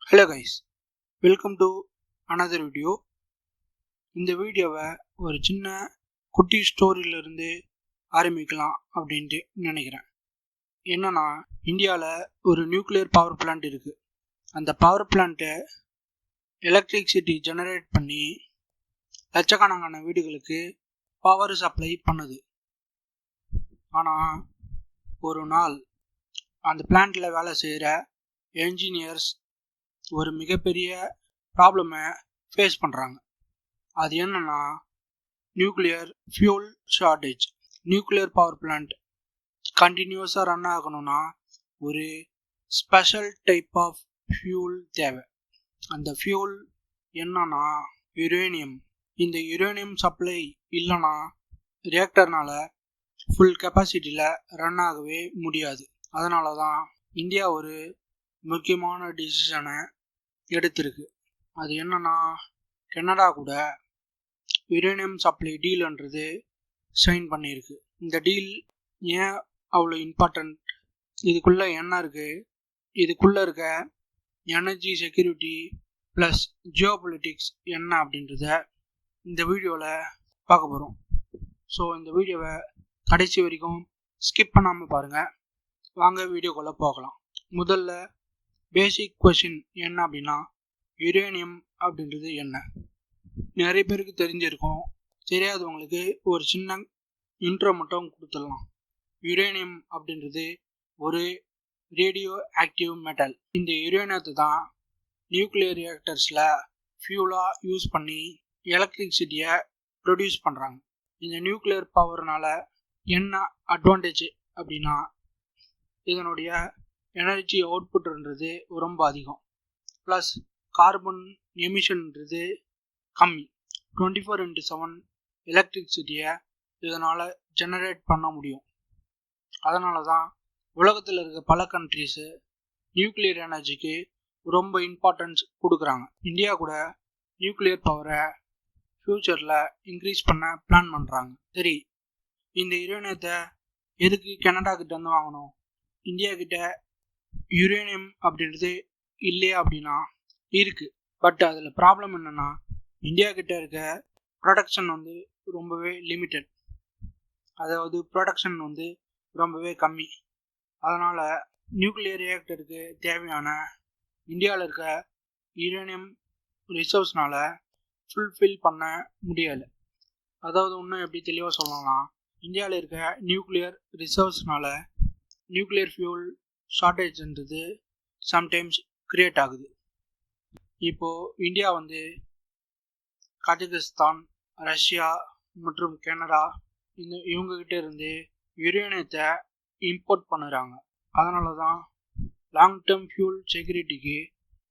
Hello guys, welcome to another video. இந்த வீடியோவை ஒரு சின்ன குட்டி ஸ்டோரியிலிருந்து ஆரம்பிக்கலாம் அப்படின்ட்டு நினைக்கிறேன். என்னன்னா, இந்தியாவில் ஒரு நியூக்ளியர் பவர் பிளான்ட் இருக்குது. அந்த பவர் பிளான்ட்டை எலக்ட்ரிசிட்டி ஜெனரேட் பண்ணி லட்சக்கணக்கான வீடுகளுக்கு பவர் சப்ளை பண்ணுது. ஆனால் ஒரு நாள் அந்த பிளான்ட்டில் வேலை செய்கிற என்ஜினியர்ஸ் ஒரு மிகப்பெரிய ப்ராப்ளமை ஃபேஸ் பண்ணுறாங்க. அது என்னன்னா, nuclear fuel shortage. Nuclear power plant கண்டினியூஸாக ரன் ஆகணும்னா ஒரு ஸ்பெஷல் டைப் ஆஃப் ஃபியூல் தேவை. அந்த ஃபியூல் என்னன்னா யுரேனியம். இந்த யுரேனியம் சப்ளை இல்லைன்னா ரியாக்டர்னால ஃபுல் கெப்பாசிட்டியில் ரன் ஆகவே முடியாது. அதனால தான் இந்தியா ஒரு முக்கியமான டிசிஷனை எடுத்திருக்கு. அது என்னன்னா, கனடா கூட யுரேனியம் சப்ளை டீல்ன்றது சைன் பண்ணியிருக்கு. இந்த டீல் ஏன் அவ்வளோ இம்பார்ட்டண்ட், இதுக்குள்ளே என்ன இருக்குது, இதுக்குள்ளே இருக்க energy security plus Jio politics என்ன அப்படின்றத இந்த வீடியோவில் பார்க்க போகிறோம். ஸோ இந்த வீடியோவை கடைசி வரைக்கும் ஸ்கிப் பண்ணாமல் பாருங்கள். வாங்க வீடியோக்குள்ளே போகலாம். முதல்ல பேசிக் கொஷின் என்ன அப்படின்னா, யுரேனியம் அப்படின்றது என்ன? நிறைய பேருக்கு தெரிஞ்சிருக்கும். தெரியாதவங்களுக்கு ஒரு சின்ன இன்ட்ரோ மட்டும் கொடுத்துடலாம். யுரேனியம் அப்படின்றது ஒரு ரேடியோ ஆக்டிவ் மெட்டல். இந்த யுரேனியத்தை தான் நியூக்ளியர் ரியாக்டர்ஸில் ஃபியூலாக யூஸ் பண்ணி எலக்ட்ரிசிட்டியை ப்ரொடியூஸ் பண்ணுறாங்க. இந்த நியூக்ளியர் பவர்னால் என்ன அட்வான்டேஜ் அப்படின்னா, இதனுடைய எனர்ஜி அவுட்புட்ன்றது ரொம்ப அதிகம். ப்ளஸ் கார்பன் எமிஷன்ன்றது கம்மி. 24/7 எலக்ட்ரிசிட்டியை இதனால் ஜெனரேட் பண்ண முடியும். அதனால தான் உலகத்தில் இருக்க பல கண்ட்ரிஸு நியூக்ளியர் எனர்ஜிக்கு ரொம்ப இம்பார்ட்டன்ஸ் கொடுக்குறாங்க. இந்தியா கூட நியூக்ளியர் பவரை ஃப்யூச்சரில் இன்க்ரீஸ் பண்ண பிளான் பண்ணுறாங்க. சரி, இந்த யுரேனியத்தை எதுக்கு கனடா கிட்ட வந்து வாங்கணும்? இந்தியா கிட்ட யுரேனியம் அப்படின்றது இல்லையா அப்படின்னா இருக்குது. பட் அதில் ப்ராப்ளம் என்னென்னா, இந்தியா கிட்ட இருக்க ப்ரொடக்ஷன் ரொம்பவே லிமிட்டட். அதாவது ப்ரொடக்ஷன் ரொம்பவே கம்மி. அதனால் நியூக்ளியர் ரியாக்டருக்கு தேவையான இந்தியாவில் இருக்க யுரேனியம் ரிசோர்ஸ்னால் ஃபுல்ஃபில் பண்ண முடியலை. அதாவது இன்னும் எப்படி தெளிவாக சொல்லலாம்னா, இந்தியாவில் இருக்க நியூக்ளியர் ரிசோர்ஸ்னால் நியூக்ளியர் ஃபியூல் ஷார்ட்டேஜ்ன்றது சம்டைம்ஸ் கிரியேட் ஆகுது. இப்போது இந்தியா கஜகஸ்தான், ரஷ்யா மற்றும் கனடா இவங்ககிட்ட இருந்து யுரேனியத்தை இம்போர்ட் பண்ணுறாங்க. அதனால தான் லாங் டேர்ம் ஃபியூல் செக்யூரிட்டிக்கு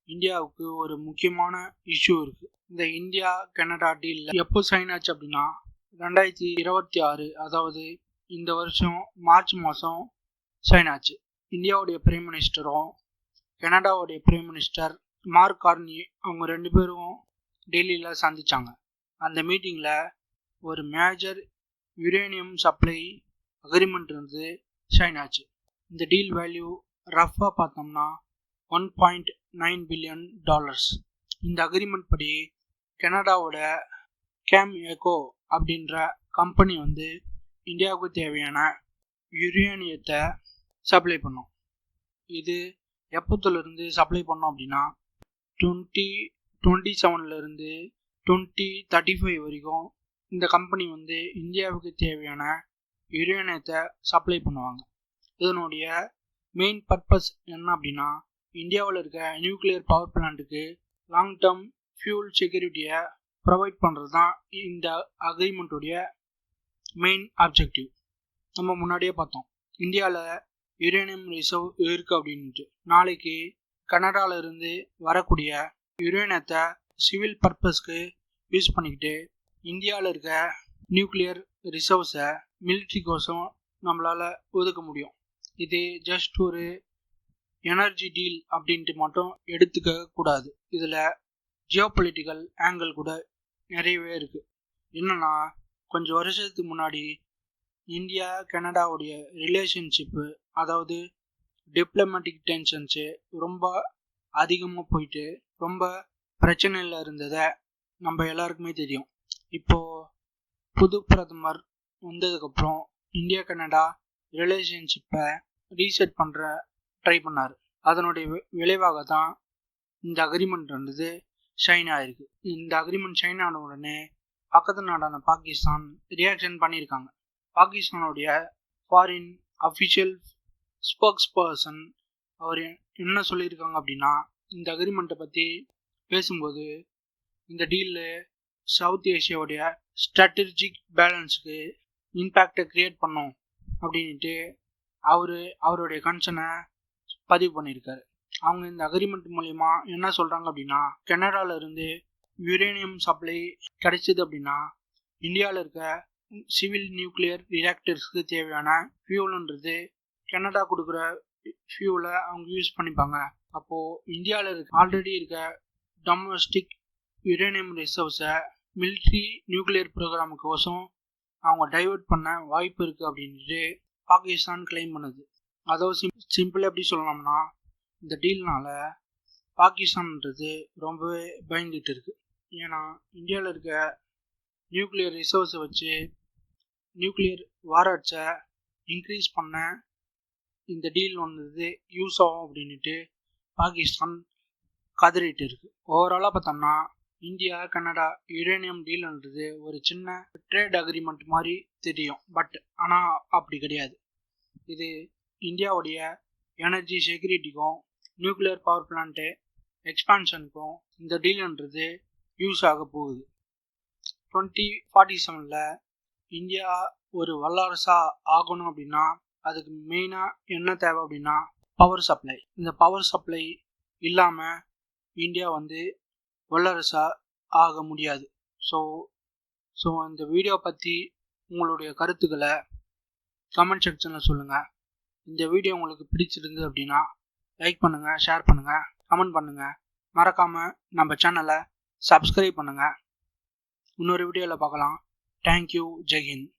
இந்தியாவுக்கு ஒரு முக்கியமான இஷ்யூ இருக்குது. இந்த இந்தியா கனடா டீலில் எப்போ சைன் ஆச்சு அப்படின்னா 2026, அதாவது இந்த வருஷம் மார்ச் மாதம் சைன் ஆச்சு. இந்தியாவுடைய பிரைம் மினிஸ்டரும் கனடாவுடைய பிரைம் மினிஸ்டர் மார்க் கார்னி அவங்க ரெண்டு பேரும் டெல்லியில் சந்தித்தாங்க. அந்த மீட்டிங்கில் ஒரு major uranium supply agreement sign ஆச்சு. இந்த டீல் வேல்யூ ரஃபாக பார்த்தோம்னா $1.9 பில்லியன். இந்த அக்ரிமெண்ட் படி கனடாவோட கேம் எக்கோ அப்படின்ற கம்பெனி இந்தியாவுக்கு தேவையான யுரேனியத்தை சப்ளை பண்ணோம். இது எப்போத்துலேருந்து சப்ளை பண்ணோம் அப்படின்னா 2027 2035 வரைக்கும் இந்த கம்பெனி இந்தியாவுக்கு தேவையான யுரேனியத்தை சப்ளை பண்ணுவாங்க. இதனுடைய மெயின் பர்பஸ் என்ன அப்படின்னா, இந்தியாவில் இருக்க நியூக்ளியர் பவர் பிளான்ட்டுக்கு லாங் டேர்ம் ஃபியூல் செக்யூரிட்டியை ப்ரொவைட் பண்ணுறது தான் இந்த அக்ரிமெண்ட்டுடைய மெயின் ஆப்ஜெக்டிவ். நம்ம முன்னாடியே பார்த்தோம், இந்தியாவில் யுரேனியம் ரிசர்வ் இருக்குது அப்படின்ட்டு. நாளைக்கு கனடாவில் இருந்து வரக்கூடிய யுரேனியத்தை சிவில் பர்பஸ்க்கு யூஸ் பண்ணிக்கிட்டு இந்தியாவில் இருக்க நியூக்ளியர் ரிசர்வ்ஸை மிலிட்ரிக்கோசம் நம்மளால் ஒதுக்க முடியும். இது ஜஸ்ட் ஒரு எனர்ஜி டீல் அப்படின்ட்டு மட்டும் எடுத்துக்க கூடாது. இதில் ஜியோ பொலிட்டிக்கல் ஆங்கிள் கூட நிறையவே இருக்குது. என்னென்னா, கொஞ்சம் வருஷத்துக்கு முன்னாடி இந்தியா கனடாவுடைய ரிலேஷன்ஷிப்பு, அதாவது டிப்ளமேட்டிக் டென்ஷன்ஸு ரொம்ப அதிகமாக போயிட்டு ரொம்ப பிரச்சனையில் இருந்ததை நம்ம எல்லாருக்குமே தெரியும். இப்போது புது பிரதமர் வந்ததுக்கப்புறம் இந்தியா கனடா ரிலேஷன்ஷிப்பை ரீசெட் பண்ணுற ட்ரை பண்ணார். அதனுடைய விளைவாக தான் இந்த அக்ரிமெண்ட் வந்தது ஷைன் ஆயிருக்கு. இந்த அக்ரிமெண்ட் ஷைன் ஆன உடனே பக்கத்து நாடான பாகிஸ்தான் ரியாக்ஷன் பண்ணியிருக்காங்க. பாகிஸ்தானுடைய ஃபாரின் அஃபிஷியல் ஸ்போக்ஸ் பர்சன் அவர் என்ன சொல்லியிருக்காங்க அப்படின்னா, இந்த அக்ரிமெண்ட்டை பற்றி பேசும்போது இந்த டீலில் சவுத் ஏஷியாவுடைய ஸ்ட்ராட்டஜிக் பேலன்ஸுக்கு இம்பேக்டை க்ரியேட் பண்ணோம் அப்படின்ட்டு அவருடைய கன்சர்னை பதிவு பண்ணியிருக்காரு. அவங்க இந்த அக்ரிமெண்ட் மூலயமா என்ன சொல்கிறாங்க அப்படின்னா, கனடாவிலேருந்து யுரேனியம் சப்ளை கிடைச்சிது அப்படின்னா இந்தியாவில் இருக்க சிவில் நியூக்ளியர் ரியாக்டர்ஸ்க்கு தேவையான ஃபியூலுன்றது கனடா கொடுக்குற ஃபியூலை அவங்க யூஸ் பண்ணிப்பாங்க. அப்போது இந்தியாவில் ஆல்ரெடி இருக்க டொமஸ்டிக் யுரேனியம் ரிசர்வ்ஸை மிலிட்ரி நியூக்ளியர் ப்ரோக்ராமுக்கோசம் அவங்க டைவெர்ட் பண்ண வாய்ப்பு இருக்குது அப்படின்ட்டு பாகிஸ்தான் கிளைம் பண்ணுது. அதாவது சிம்பிள் எப்படி சொல்லலாம்னா, இந்த டீல்னால பாகிஸ்தான்ன்றது ரொம்பவே பயந்துட்டு இருக்கு. ஏன்னா இந்தியாவில் இருக்க நியூக்ளியர் ரிசோர்ஸை வச்சு நியூக்ளியர் வாரட்ஸை இன்க்ரீஸ் பண்ண இந்த டீல் வந்தது யூஸ் ஆகும் அப்படின்ட்டு பாகிஸ்தான் கதறிட்டு இருக்கு. ஓவராலாக பார்த்தோம்னா இந்தியா கனடா யுரேனியம் டீல்ன்றது ஒரு சின்ன ட்ரேட் அக்ரிமெண்ட் மாதிரி தெரியும். பட் ஆனால் அப்படி கிடையாது. இது இந்தியாவுடைய எனர்ஜி செக்யூரிட்டிக்கும் நியூக்ளியர் பவர் பிளான்ட்டு எக்ஸ்பான்ஷனுக்கும் இந்த டீல்ன்றது யூஸ் ஆக போகுது. 2047 இந்தியா ஒரு வல்லரசாக ஆகணும் அப்படின்னா அதுக்கு மெயினாக என்ன தேவை அப்படின்னா பவர் சப்ளை. இந்த பவர் சப்ளை இல்லாமல் இந்தியா வல்லரசாக ஆக முடியாது. ஸோ இந்த வீடியோ பற்றி உங்களுடைய கருத்துக்களை கமெண்ட் செக்ஷனில் சொல்லுங்கள். இந்த வீடியோ உங்களுக்கு பிடிச்சிருந்தது அப்படின்னா லைக் பண்ணுங்கள், ஷேர் பண்ணுங்கள், கமெண்ட் பண்ணுங்கள். மறக்காமல் நம்ம சேனலை சப்ஸ்கிரைப் பண்ணுங்கள். இன்னொரு வீடியோவில் பார்க்கலாம். தேங்க்யூ. ஜெய் ஹிந்த்.